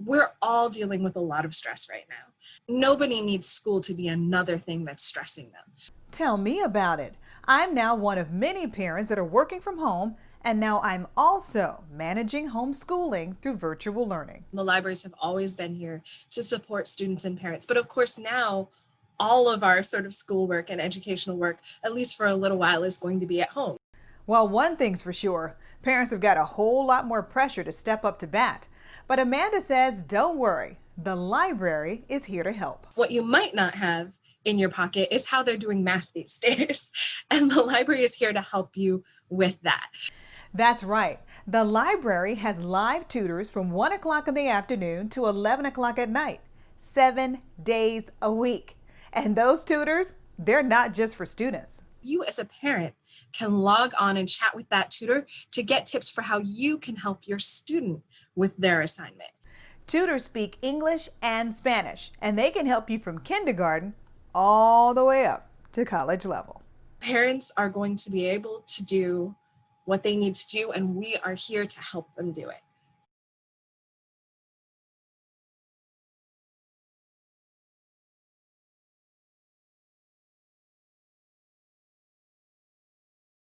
We're all dealing with a lot of stress right now. Nobody needs school to be another thing that's stressing them. Tell me about it. I'm now one of many parents that are working from home, and now I'm also managing homeschooling through virtual learning. The libraries have always been here to support students and parents, but of course now all of our sort of schoolwork and educational work, at least for a little while, is going to be at home. Well, one thing's for sure, parents have got a whole lot more pressure to step up to bat. But Amanda says, don't worry, the library is here to help. What you might not have in your pocket is how they're doing math these days. And the library is here to help you with that. That's right. The library has live tutors from 1 o'clock in the afternoon to 11 o'clock at night, 7 days a week. And those tutors, they're not just for students. You as a parent can log on and chat with that tutor to get tips for how you can help your student with their assignment. Tutors speak English and Spanish, and they can help you from kindergarten all the way up to college level. Parents are going to be able to do what they need to do, and we are here to help them do it.